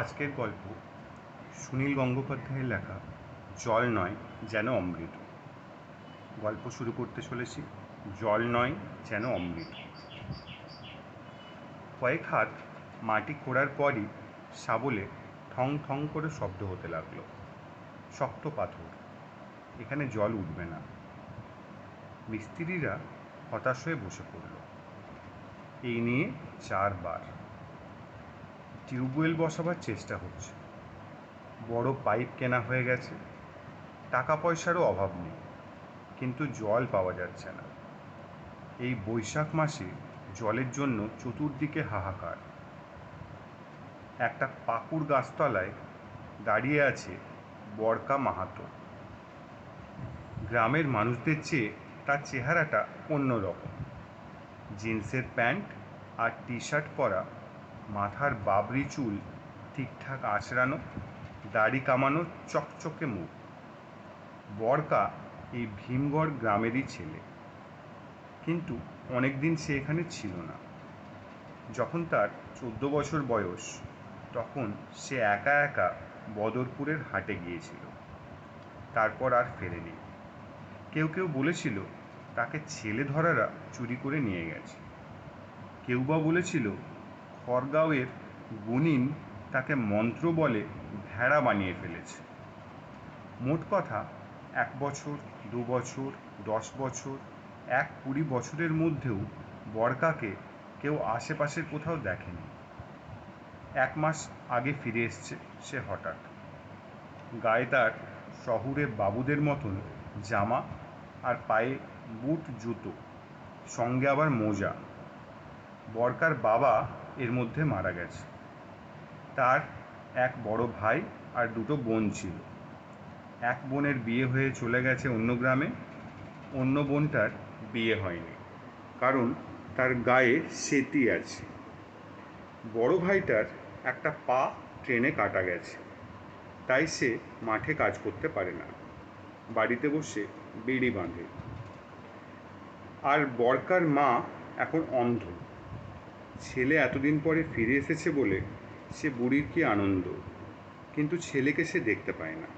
আজকের গল্প সুনীল গঙ্গোপাধ্যায়ের লেখা জল নয় যেন অমৃত। গল্প শুরু করতে চলেছি। জল নয় যেন অমৃত। কয়েক হাত মাটি খোঁড়ার পরই শাবলে ঠং ঠং করে শব্দ হতে লাগলো। শক্ত পাথর, এখানে জল উঠবে না। মিস্ত্রিরা হতাশ হয়ে বসে পড়ল। এই নিয়ে 4 বার টিউবওয়েল বসাবার চেষ্টা হচ্ছে। বড় পাইপ কেনা হয়ে গেছে, টাকা পয়সারও অভাব নেই, কিন্তু জল পাওয়া যাচ্ছে না। এই বৈশাখ মাসে জলের জন্য চতুর্দিকে হাহাকার। একটা পাকুড় গাছতলায় দাঁড়িয়ে আছে বরকা মাহাতো। গ্রামের মানুষদের চেয়ে তার চেহারাটা অন্যরকম। জিন্সের প্যান্ট আর টি শার্ট পরা, মাথার বাবরি চুল ঠিকঠাক আঁচড়ানো, দাড়ি কামানো, চকচকে মুখ। বরকা এই ভীমগড় গ্রামেরই ছেলে, কিন্তু অনেক দিন সে এখানে ছিল না। যখন তার 14 বছর বয়স, তখন সে একা একা বদরপুরের হাটে গিয়েছিল। তারপর আর ফেরেনি। কেউ কেউ বলেছিল তাকে ছেলে ধরারা চুরি করে নিয়ে গেছে। কেউ বা বলেছিল খড়গাঁওয়ের গুনিন তাকে মন্ত্র বলে ভেড়া বানিয়ে ফেলেছে। মোট কথা 1 বছর, 2 বছর, 10 বছর, 20 বছরের মধ্যেও বরকাকে কেউ আশেপাশের কোথাও দেখেনি। 1 মাস আগে ফিরে এসছে সে হঠাৎ। গায়ে তার শহুরে বাবুদের মতন জামা, আর পায়ে বুট জুতো, সঙ্গে আবার মোজা। বরকার বাবা এর মধ্যে মারা গেছে। তার এক বড় ভাই আর 2 বোন ছিল। এক বোনের বিয়ে হয়ে চলে গেছে অন্য গ্রামে, অন্য বোনটার বিয়ে হয়নি, কারণ তার গায়ে সেতি আছে। বড় ভাইটার একটা পা ট্রেনে কাটা গেছে, তাই সে মাঠে কাজ করতে পারে না, বাড়িতে বসে বিড়ি বাঁধে। আর বরকার মা এখন অন্ধ। ছেলে এতদিন পরে ফিরে এসেছে বলে সে বুড়ির কি আনন্দ, কিন্তু ছেলেকে সে দেখতে পায় না।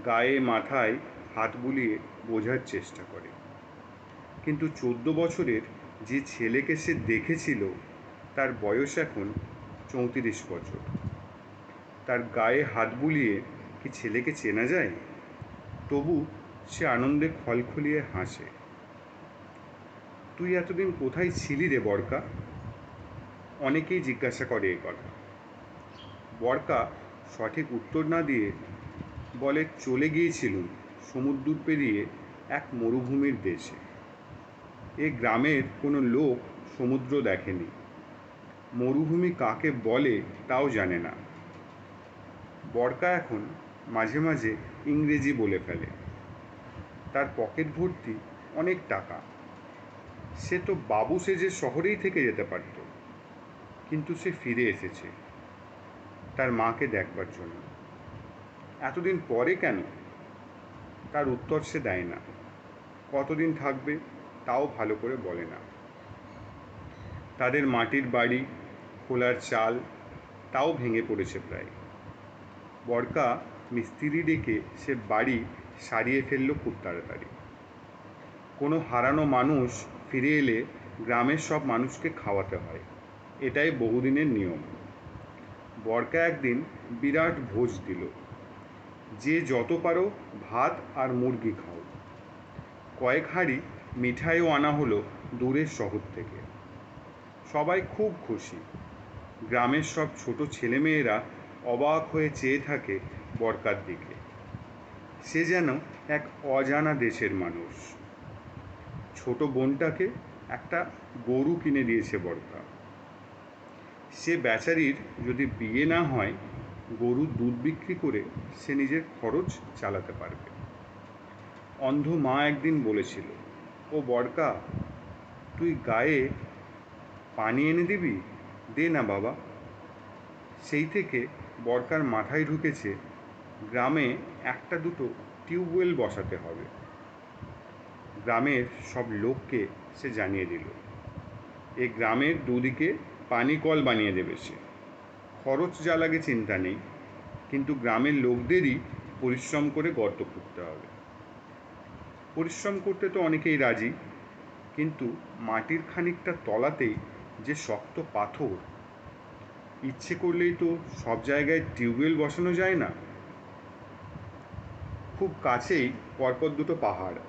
গায়ে মাথায় হাত বুলিয়ে বোঝার চেষ্টা করে, কিন্তু 14 বছরের যে ছেলেকে সে দেখেছিল তার বয়স এখন 34 বছর। তার গায়ে হাত বুলিয়ে কি ছেলেকে চেনা যায়? তবু সে আনন্দে খলখলিয়ে হাসে। তুই এতদিন কোথায় ছিলি রে বরকা? অনেকেই জিজ্ঞাসা করে এ কথা। বরকা সঠিক উত্তর না দিয়ে বলে, চলে গিয়েছিলুম সমুদ্র পেরিয়ে এক মরুভূমির দেশে। এ গ্রামের কোনো লোক সমুদ্র দেখেনি, মরুভূমি কাকে বলে তাও জানে না। বরকা এখন মাঝে মাঝে ইংরেজি বলে ফেলে। তার পকেট ভর্তি অনেক টাকা। সে তো বাবু সেজে শহরেই থেকে যেতে পারত, কিন্তু সে ফিরে এসেছে তার মাকে দেখবার জন্য। এতদিন পরে কেন? তার উত্তর সে দেয় না। কতদিন থাকবে তাও ভালো করে বলে না। তাদের মাটির বাড়ি, খোলার চাল, তাও ভেঙে পড়েছে প্রায়। বরকা মিস্ত্রি ডেকে সে বাড়ি সারিয়ে ফেলল খুব তাড়াতাড়ি। কোনো হারানো মানুষ ফিরে এলে গ্রামের সব মানুষকে খাওয়াতে হয়, এটাই বহুদিনের নিয়ম। বরকা একদিন বিরাট ভোজ দিল। যে যত পারো ভাত আর মুরগি খাও। কয়েক হাঁড়ি মিঠাইও আনা হলো দূরের শহর থেকে। সবাই খুব খুশি। গ্রামের সব ছোট ছেলেমেয়েরা অবাক হয়ে চেয়ে থাকে বরকার দিকে। সে যেন এক অজানা দেশের মানুষ। ছোট বোনটাকে একটা গরু কিনে দিয়েছে বরকা। সে বেচারির যদি বিয়ে না হয়, গরুর দুধ বিক্রি করে সে নিজের খরচ চালাতে পারবে। অন্ধ মা একদিন বলেছিল, ও বরকা, তুই গায়ে পানি এনে দিবি? দে না বাবা। সেই থেকে বরকার মাথায় ঢুকেছে গ্রামে একটা দুটো টিউবওয়েল বসাতে হবে। গ্রামের সব লোককে সে জানিয়ে দিল। এ গ্রামের দুদিকে পানি কল বানিয়ে দেবে সে। খরচ যা লাগে চিন্তা নেই, কিন্তু গ্রামের লোকদেরই পরিশ্রম করে গর্ত খুঁড়তে হবে। পরিশ্রম করতে তো অনেকেই রাজি, কিন্তু মাটির খানিকটা তলাতেই যে শক্ত পাথর, ইচ্ছে করলেই তো সব জায়গায় টিউবওয়েল বসানো যায় না। খুব কাছেই পরপর দুটো পাহাড়,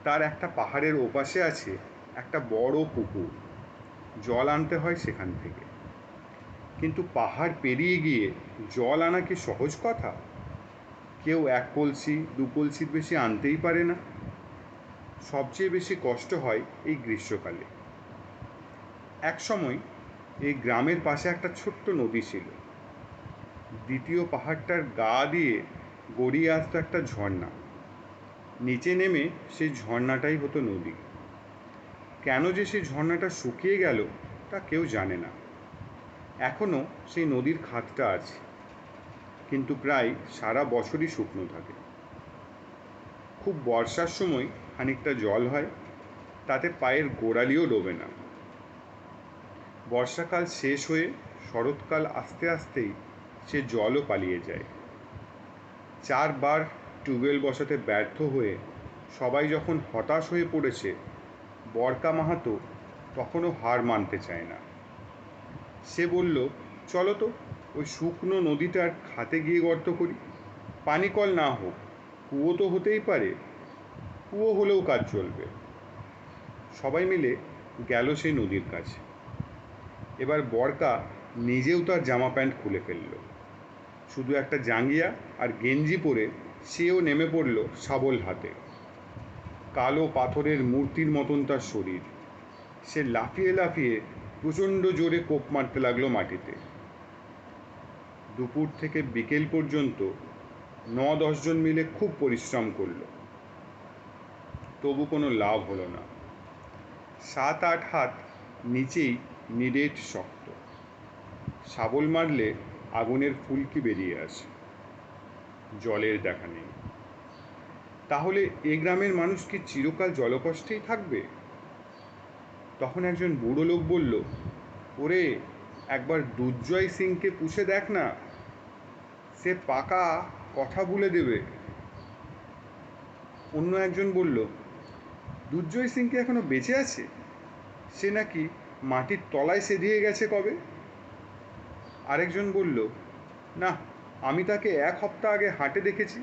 তার একটা পাহাড়ের ওপাশে আছে একটা বড় পুকুর। জল আনতে হয় সেখান থেকে, কিন্তু পাহাড় পেরিয়ে গিয়ে জল আনা কি সহজ কথা? কেউ 1 কলসি 2 কলসির বেশি আনতেই পারে না। সবচেয়ে বেশি কষ্ট হয় এই গ্রীষ্মকালে। এক সময় এই গ্রামের পাশে একটা ছোট্ট নদী ছিল। দ্বিতীয় পাহাড়টার গা দিয়ে গড়িয়ে আসতো একটা ঝর্ণা। নিচে নেমে সেই ঝর্ণাটাই হতো নদী। কেন যে সেই ঝর্ণাটা শুকিয়ে গেল তা কেউ জানে না। এখনও সেই নদীর খাতটা আছে, কিন্তু প্রায় সারা বছরই শুকনো থাকে। খুব বর্ষার সময় খানিকটা জল হয়, তাতে পায়ের গোড়ালিও ডোবে না। বর্ষাকাল শেষ হয়ে শরৎকাল আসতে আসতেই সে জলও পালিয়ে যায়। 4 বার টিউবওয়েল বসাতে ব্যর্থ হয়ে সবাই যখন হতাশ হয়ে পড়েছে, বরকা মাহাতো তখনও হার মানতে চায় না। সে বলল, চলো তো ওই শুকনো নদীটার খাতে গিয়ে গর্ত করি। পানি কল না হোক, কুয়ো তো হতেই পারে, কুয়ো হলেও কাজ চলবে। সবাই মিলে গেল সেই নদীর কাছে। এবার বরকা নিজেও তার জামা প্যান্ট খুলে ফেলল। শুধু একটা জাঙ্গিয়া আর গেঞ্জি পরে সেও নেমে পড়ল শাবল হাতে। কালো পাথরের মূর্তির মতন তার শরীর। সে লাফিয়ে লাফিয়ে প্রচণ্ড জোরে কোপ মারতে লাগলো মাটিতে। দুপুর থেকে বিকেল পর্যন্ত 9-10 জন মিলে খুব পরিশ্রম করলো, তবু কোনো লাভ হলো না। 7-8 হাত নিচেই নিরেট শক্ত। শাবল মারলে আগুনের ফুলকি বেরিয়ে আসে। জলের দেখা নেই। তাহলে এ গ্রামের মানুষ কি চিরকাল জলকষ্টেই থাকবে? তখন একজন বুড়ো লোক বলল, ওরে, একবার দুর্জয় সিংকে পুষে দেখ না, সে পাকা কথা বলে দেবে। অন্য একজন বলল, দুর্জয় সিং কি এখনো বেঁচে আছে? সে নাকি মাটির তলায় সেধিয়ে গেছে কবে। আরেকজন বলল, না, আমি তাকে 1 সপ্তাহ আগে হাটে দেখেছি।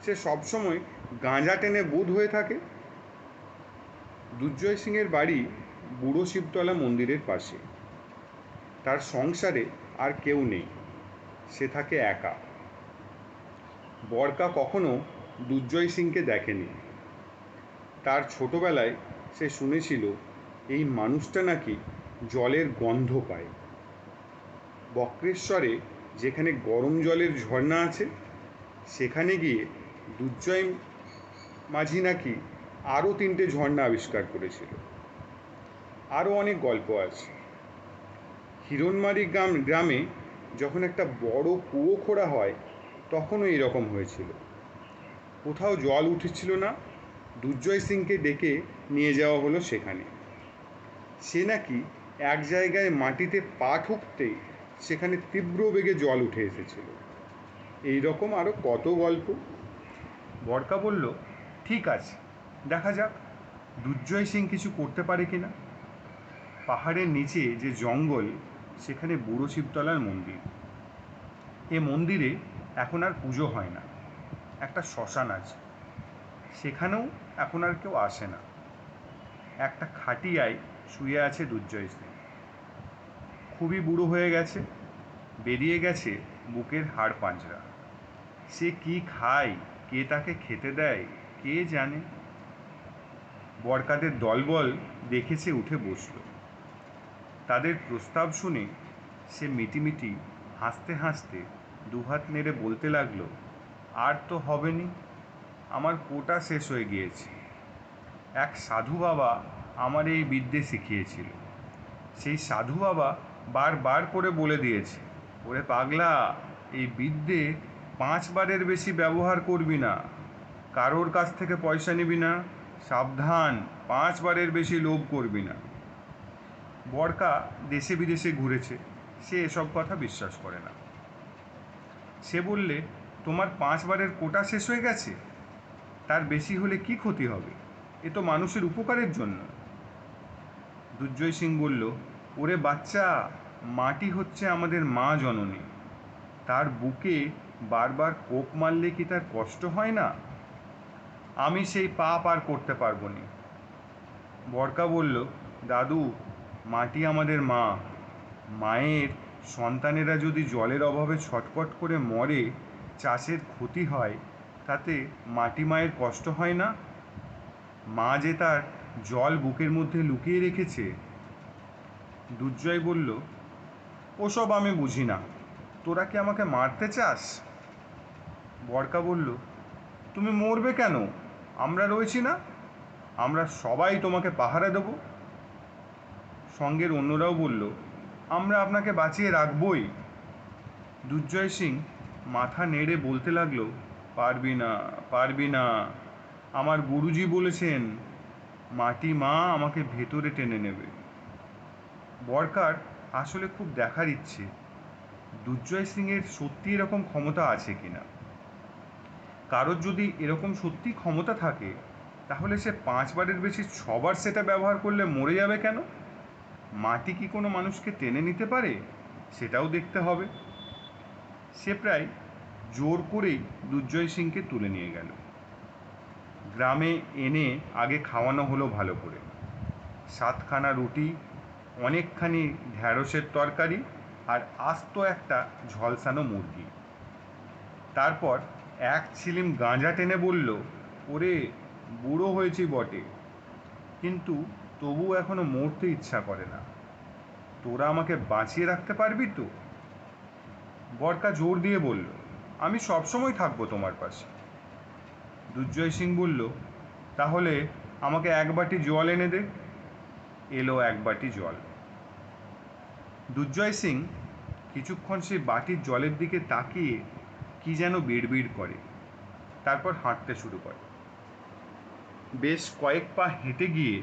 সে সবসময় গাঁজা টেনে বুঁদ হয়ে থাকে। দুর্জয় সিংয়ের বাড়ি বুড়ো শিবতলা মন্দিরের পাশে। তার সংসারে আর কেউ নেই, সে থাকে একা। বরকা কখনো দুর্জয় সিংকে দেখেনি। তার ছোটবেলায় সে শুনেছিল এই মানুষটা নাকি জলের গন্ধ পায়। বক্রেশ্বরে যেখানে গরম জলের ঝর্ণা আছে, সেখানে গিয়ে দুর্জয় মাঝি নাকি আরও 3টে ঝর্ণা আবিষ্কার করেছিল। আরও অনেক গল্প আছে। হিরণমারি গ্রামে যখন একটা বড় কুয়ো খোঁড়া হয়, তখনও এরকম হয়েছিল। কোথাও জল উঠেছিল না, দুর্জয় সিংকে ডেকে নিয়ে যাওয়া হলো সেখানে। সে নাকি এক জায়গায় মাটিতে পা ঠুকতেই সেখানে তীব্র বেগে জল উঠে এসেছিল। এই রকম আরও কত গল্প। বরকা বলল, ঠিক আছে, দেখা যাক দুর্জয় সিং কিছু করতে পারে কিনা। পাহাড়ের নিচে যে জঙ্গল, সেখানে বুড়ো শিবতলার মন্দির। এ মন্দিরে এখন আর পুজো হয় না। একটা শ্মশান আছে, সেখানেও এখন আর কেউ আসে না। একটা খাটিয়ায় শুয়ে আছে দুর্জয় সিং। খুবই বুড়ো হয়ে গেছে, বেরিয়ে গেছে বুকের হাড় পাঁজরা। সে কি খায়, কে তাকে খেতে দেয়, কে জানে। বরকাদের দলবল দেখেছে উঠে বসল। তাদের প্রস্তাব শুনে সে মিটিমিটি হাসতে হাসতে দুহাত নেড়ে বলতে লাগলো, আর তো হবে নি, আমার কোটা শেষ হয়ে গিয়েছে। এক সাধু বাবা আমার এই বিদ্যে শিখিয়েছিল। সেই সাধু বাবা বারবার করে বলে দিয়েছে, ওরে পাগলা, এই বিদ্যে 5 বারের বেশি ব্যবহার করবি না, কারোর কাছ থেকে পয়সা নিবি না, সাবধান, 5 বারের বেশি লোভ করবি না। বরকা দেশে বিদেশে ঘুরেছে, সে এসব কথা বিশ্বাস করে না। সে বললে, তোমার 5 বারের কোটা শেষ হয়ে গেছে, তার বেশি হলে কি ক্ষতি হবে? এ তো মানুষের উপকারের জন্য। দুর্জয় সিং বলল, ওরে বাচ্চা, মাটি হচ্ছে আমাদের মা জননী, তার বুকে বারবার কোপ মারলে কি তার কষ্ট হয় না? আমি সেই পাপ আর করতে পারবো না। বড়কা বলল, দাদু, মাটি আমাদের মা, মায়ের সন্তানেরা যদি জলের অভাবে ছটফট করে মরে, চাষের ক্ষতি হয়, তাতে মাটি মায়ের কষ্ট হয় না? মা যে তার জল বুকের মধ্যে লুকিয়ে রেখেছে। দুর্জয় বলল, ওসব আমি বুঝি না, তোরা কি আমাকে মারতে চাস? বড়কা বলল, তুমি মরবে কেন? আমরা রয়েছি না? আমরা সবাই তোমাকে পাহারা দেব। সঙ্গের অন্যরাও বলল, আমরা আপনাকে বাঁচিয়ে রাখবই। দুর্জয় সিং মাথা নেড়ে বলতে লাগলো, পারবি না, পারবি না, আমার গুরুজি বলেছেন মাটি মা আমাকে ভেতরে টেনে নেবে। বরকার আসলে খুব দেখার ইচ্ছে দুর্জয় সিংয়ের সত্যি এরকম ক্ষমতা আছে কিনা। কারোর যদি এরকম সত্যি ক্ষমতা থাকে, তাহলে সে 5 বারের বেশি 6 বার সেটা ব্যবহার করলে মরে যাবে কেন? মাটি কি কোনো মানুষকে টেনে নিতে পারে, সেটাও দেখতে হবে। সে প্রায় জোর করেই দুর্জয় সিংকে তুলে নিয়ে গেল। গ্রামে এনে আগে খাওয়ানো হলো ভালো করে। 7খানা রুটি, অনেকখানি ঢ্যাঁড়সের তরকারি আর আস্ত একটা ঝলসানো মুরগি। তারপর এক ছিলিম গাঁজা টেনে বলল, ওরে, বুড়ো হয়েছি বটে, কিন্তু তবু এখনো মরতে ইচ্ছা করে না। তোরা আমাকে বাঁচিয়ে রাখতে পারবি তো? বরকা জোর দিয়ে বলল, আমি সবসময় থাকবো তোমার পাশে। দুর্জয় সিং বলল, তাহলে আমাকে 1 বাটি জল এনে দে। এলো 1 বাটি জল। দুর্জয় সিং কিছুক্ষণ সেই বাটির জলের দিকে তাকিয়ে কি যেন বিড়বিড় করে, তারপর হাঁটতে শুরু করে। বেশ কয়েক পা হেঁটে গিয়ে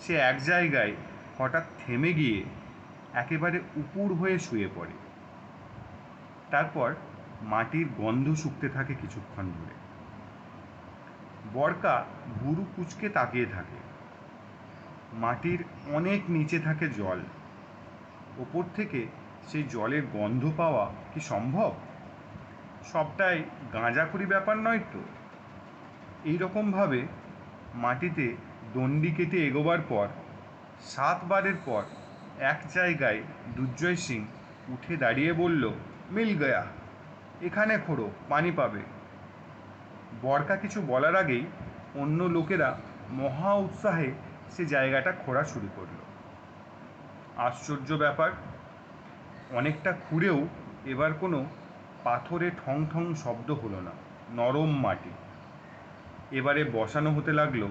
সে এক জায়গায় হঠাৎ থেমে গিয়ে একেবারে উপুড় হয়ে শুয়ে পড়ে। তারপর মাটির গন্ধ শুকতে থাকে কিছুক্ষণ ধরে। বরকা ভুরু কুঁচকে তাকিয়ে থাকে। মাটির অনেক নিচে থাকে জল, ওপর থেকে সেই জলের গন্ধ পাওয়া কি সম্ভব? সবটাই গাঁজাখুরি ব্যাপার নয় তো? এইরকমভাবে মাটিতে দণ্ডি কেটে এগোবার পর 7 বারের পর এক জায়গায় দুর্জয় সিং উঠে দাঁড়িয়ে বলল, মিল গয়া, এখানে খোঁড়ো, পানি পাবে। বরকা কিছু বলার আগেই অন্য লোকেরা মহা উৎসাহে সে জায়গাটা খোঁড়া শুরু করল। আশ্চর্য ব্যাপার, অনেকটা খুঁড়েও এবার কোনো পাথরে ঠং ঠং শব্দ হলো না, নরম মাটি। এবারে বসানো হতে লাগলো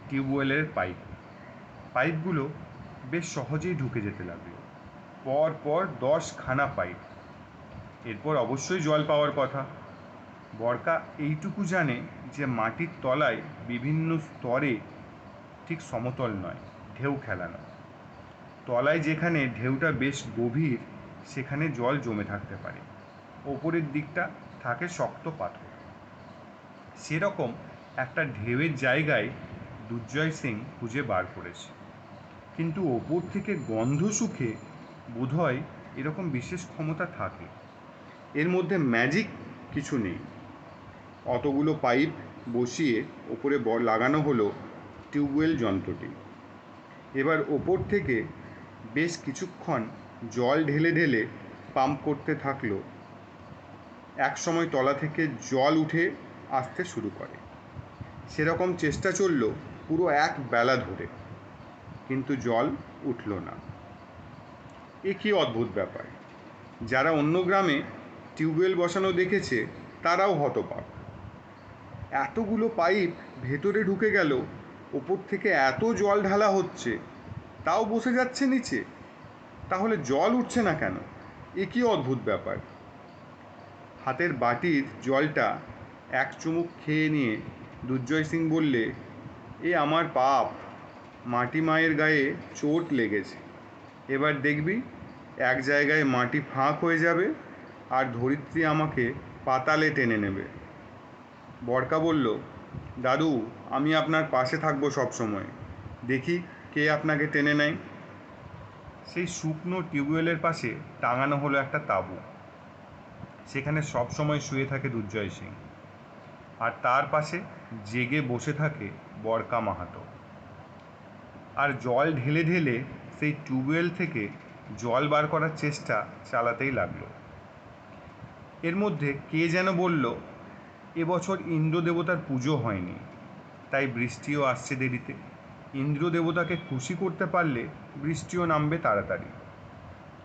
টিউবওয়েলের পাইপ। পাইপগুলো বেশ সহজেই ঢুকে যেতে লাগলো, পর পর 10খানা পাইপ। এরপর অবশ্যই জল পাওয়ার কথা। বরকা এইটুকু জানে যে মাটির তলায় বিভিন্ন স্তরে ঠিক সমতল নয়, ঢেউ খেলানো। তলায় যেখানে ঢেউটা বেশ গভীর, সেখানে জল জমে থাকতে পারে, ওপরের দিকটা থাকে শক্ত পাথর। সেরকম একটা ঢেউয়ের জায়গায় দুর্জয় সিং খুঁজে বার করেছে, কিন্তু ওপর থেকে গন্ধ শুকে বোধহয় এরকম বিশেষ ক্ষমতা থাকে। এর মধ্যে ম্যাজিক কিছু নেই। অতগুলো পাইপ বসিয়ে ওপরে লাগানো হলো টিউবওয়েল যন্ত্রটি। এবার ওপর থেকে বেশ কিছুক্ষণ জল ঢেলে ঢেলে পাম্প করতে থাকলো। একসময় তলা থেকে জল উঠে আসতে শুরু করে। সেরকম চেষ্টা চলল পুরো 1 বেলা ধরে, কিন্তু জল উঠল না। এ কী অদ্ভুত ব্যাপার! যারা অন্য গ্রামে টিউবওয়েল বসানো দেখেছে তারাও হতবাক। এতগুলো পাইপ ভেতরে ঢুকে গেল, ওপর থেকে এত জল ঢালা হচ্ছে, তাও বসে যাচ্ছে নিচে। তাহলে জল উঠছে না কেন? এ কী অদ্ভুত ব্যাপার! হাতের বাটির জলটা এক চুমুক খেয়ে নিয়ে দুর্জয় সিং বললে, এ আমার পাপ, মাটি মায়ের গায়ে চোট লেগেছে, এবার দেখবি এক জায়গায় মাটি ফাঁক হয়ে যাবে আর ধরিত্রী আমাকে পাতালে টেনে নেবে। বরকা বলল, দাদু, আমি আপনার পাশে থাকবো সব সময়। দেখি কে আপনাকে টেনে নেয়। সেই শুকনো টিউবওয়েলের পাশে টাঙানো হলো একটা তাঁবু। সেখানে সব সময় শুয়ে থাকে দুর্জয় সিং, আর তার পাশে জেগে বসে থাকে বরকা মাহাতো। আর জল ঢেলে ঢেলে সেই টিউবওয়েল থেকে জল বার করার চেষ্টা চালাতেই লাগলো। এর মধ্যে কে যেন বলল, এবছর ইন্দ্র দেবতার পুজো হয়নি, তাই বৃষ্টিও আসছে দেরিতে। ইন্দ্র দেবতাকে খুশি করতে পারলে বৃষ্টিও নামবে তাড়াতাড়ি,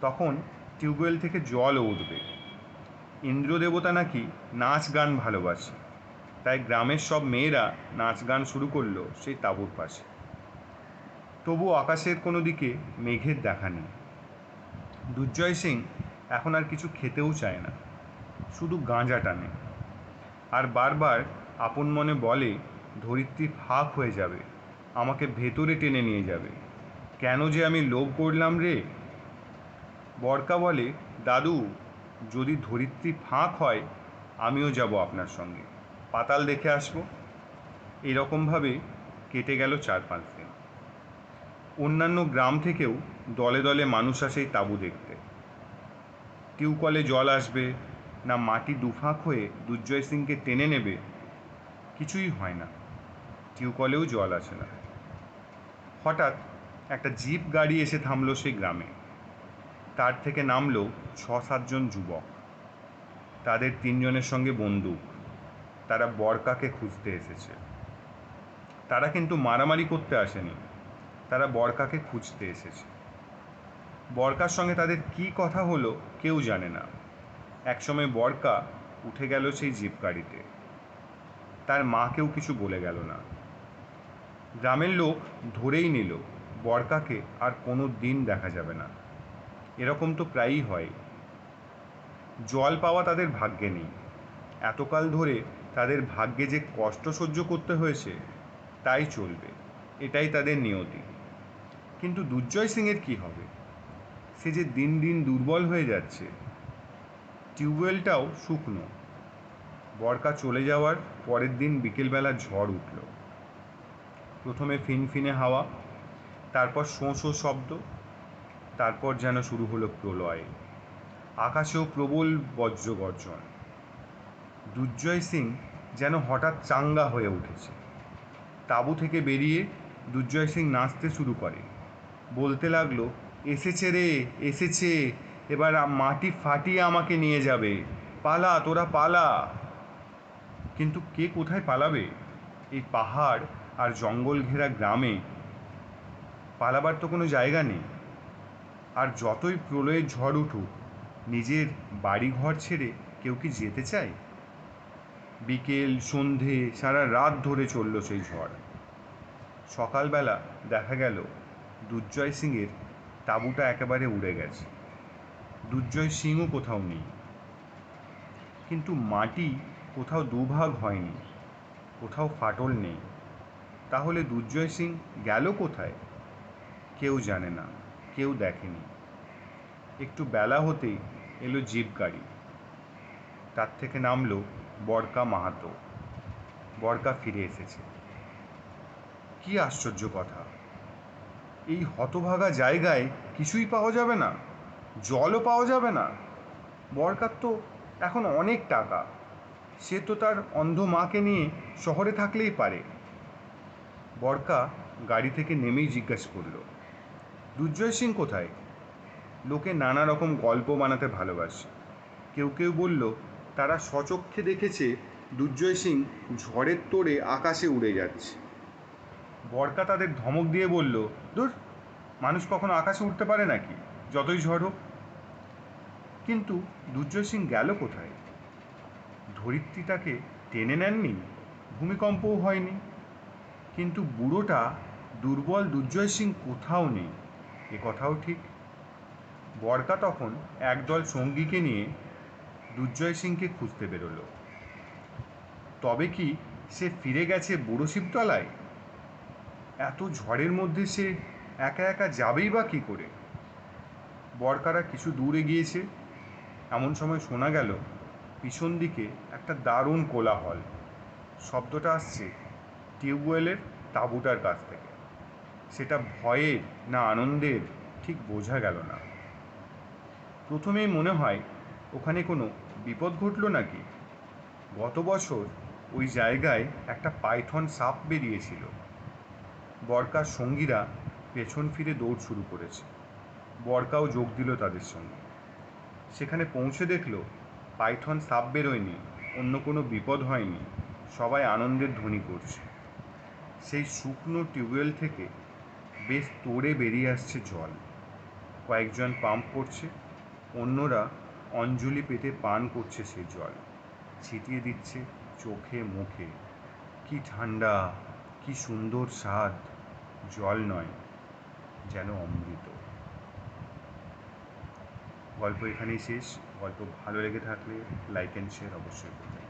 তখন টিউবওয়েল থেকে জলও উঠবে। ইন্দ্র দেবতা নাকি নাচ গান ভালোবাসে, তাই গ্রামের সব মেয়েরা নাচ গান শুরু করলো সেই তাঁবুর পাশে। তবু আকাশের কোনো দিকে মেঘের দেখা নেই। দুর্জয় সিং এখন আর কিছু খেতেও চায় না, শুধু গাঁজা টানে আর বারবার আপন মনে বলে, ধরিত্রী ফাঁক হয়ে যাবে, আমাকে ভেতরে টেনে নিয়ে যাবে। কেন যে আমি লোভ করলাম রে। বরকা বলে, দাদু, যদি ধরিত্রী ফাঁক হয় আমিও যাব আপনার সঙ্গে, পাতাল দেখে আসবো। এরকমভাবে কেটে গেল 4-5 দিন। অন্যান্য গ্রাম থেকেও দলে দলে মানুষ আসে এই তাঁবু দেখতে। টিউবকলে জল আসবে না মাটি দুফাঁক হয়ে দুর্জয় সিংকে টেনে নেবে, কিছুই হয় না। টিউবকলেও জল আসে না। হঠাৎ একটা জিপ গাড়ি এসে থামলো সেই গ্রামে। তার থেকে নামলো 6-7 জন যুবক। তাদের 3 জনের সঙ্গে বন্দুক। তারা বরকাকে খুঁজতে এসেছে। তারা কিন্তু মারামারি করতে আসেনি, তারা বরকাকে খুঁজতে এসেছে। বরকার সঙ্গে তাদের কি কথা হলো কেউ জানে না। একসময় বরকা উঠে গেল সেই জিপ গাড়িতে। তার মাকেও কিছু বলে গেল না। গ্রামের লোক ধরেই নিল বরকাকে আর কোনো দিন দেখা যাবে না। এরকম তো প্রায়ই হয়। জল পাওয়া তাদের ভাগ্যে নেই। এতকাল ধরে তাদের ভাগ্যে যে কষ্ট সহ্য করতে হয়েছে তাই চলবে, এটাই তাদের নিয়তি। কিন্তু দুর্জয় সিংয়ের কি হবে? সে যে দিন দিন দুর্বল হয়ে যাচ্ছে। টিউবওয়েলটাও শুকনো। বরকা চলে যাওয়ার পরের দিন বিকেলবেলা ঝড় উঠল। প্রথমে ফিনফিনে হাওয়া, তারপর শোঁ শোঁ শব্দ, তারপর যেন শুরু হলো প্রলয়। আকাশেও প্রবল বজ্রগর্জন। দুর্জয় সিং যেন হঠাৎ চাঙ্গা হয়ে উঠেছে। তাঁবু থেকে বেরিয়ে দুর্জয় সিং নাচতে শুরু করে। বলতে লাগলো, এসেছে রে, এসেছে, এবার মাটি ফাটিয়ে আমাকে নিয়ে যাবে, পালা তোরা পালা। কিন্তু কে কোথায় পালাবে? এই পাহাড় আর জঙ্গল ঘেরা গ্রামে পালাবার তো কোনো জায়গা নেই। আর যতই প্রলয়ের ঝড় উঠুক, নিজের বাড়িঘর ছেড়ে কেউ কি যেতে চায়? বিকেল সন্ধে সারা রাত ধরে চলল সেই ঝড়। সকালবেলা দেখা গেল দুর্জয় সিংয়ের তাঁবুটা একেবারে উড়ে গেছে। দুর্জয় সিংও কোথাও নেই। কিন্তু মাটি কোথাও দুভাগ হয়নি, কোথাও ফাটল নেই। তাহলে দুর্জয় সিং গেল কোথায়? কেউ জানে না, কেউ দেখেনি। একটু বেলা হতেই এলো জিপ গাড়ি। তার থেকে নামলো বরকা মাহাতো। বরকা ফিরে এসেছে। কি আশ্চর্য কথা! এই হতভাগা জায়গায় কিছুই পাওয়া যাবে না, জলও পাওয়া যাবে না। বরকার তো এখন অনেক টাকা, সে তো তার অন্ধ মাকে নিয়ে শহরে থাকলেই পারে। বরকা গাড়ি থেকে নেমেই জিজ্ঞাসা করল, দুর্জয় সিং কোথায়? লোকে নানা রকম গল্প বানাতে ভালোবাসে। কেউ কেউ বলল তারা স্বচক্ষে দেখেছে দুর্জয় সিং ঝড়ের তোড়ে আকাশে উড়ে যাচ্ছে। বরকা তাদের ধমক দিয়ে বলল, ধুর, মানুষ কখনো আকাশে উঠতে পারে নাকি, যতই ঝড় হোক। কিন্তু দুর্জয় সিং গেল কোথায়? ধরিত্রী তাকে টেনে নেননি, ভূমিকম্পও হয়নি। কিন্তু বুড়োটা দুর্বল দুর্জয় সিং কোথাও নেই, এ কথাও ঠিক। বরকা তখন একদল সঙ্গীকে নিয়ে দুর্জয় সিংকে খুঁজতে বেরোলো। তবে কি সে ফিরে গেছে বুড়ো শিবতলায়? এত ঝড়ের মধ্যে সে একা একা যাবেই বা কী করে? বরকারা কিছু দূর এগিয়েছে, এমন সময় শোনা গেল পিছন দিকে একটা দারুণ কোলাহল। শব্দটা আসছে টিউবওয়েলের তাঁবুটার কাছ থেকে। সেটা ভয়ের না আনন্দের ঠিক বোঝা গেল না। প্রথমেই মনে হয় ওখানে কোনো বিপদ ঘটল নাকি। গত বছর ওই জায়গায় একটা পাইথন সাপ বেরিয়েছিল। বরকার সঙ্গীরা পেছন ফিরে দৌড় শুরু করেছে। বরকাও যোগ দিল তাদের সঙ্গে। সেখানে পৌঁছে দেখল পাইথন সাপ বেরোয়নি, অন্য কোনো বিপদ হয়নি, সবাই আনন্দের ধ্বনি করছে। সেই শুকনো টিউবওয়েল থেকে বেশ তোড়ে বেরিয়ে আসছে জল। কয়েকজন পাম্প করছে, অন্যরা অঞ্জলি পেতে পান করছে সেই জল, ছিটিয়ে দিচ্ছে চোখে মুখে। কি ঠান্ডা, কি সুন্দর স্বাদ! জল নয়, যেন অমৃত। গল্প এখানেই শেষ। গল্প ভালো লেগে থাকলে লাইক অ্যান্ড শেয়ার অবশ্যই করবেন।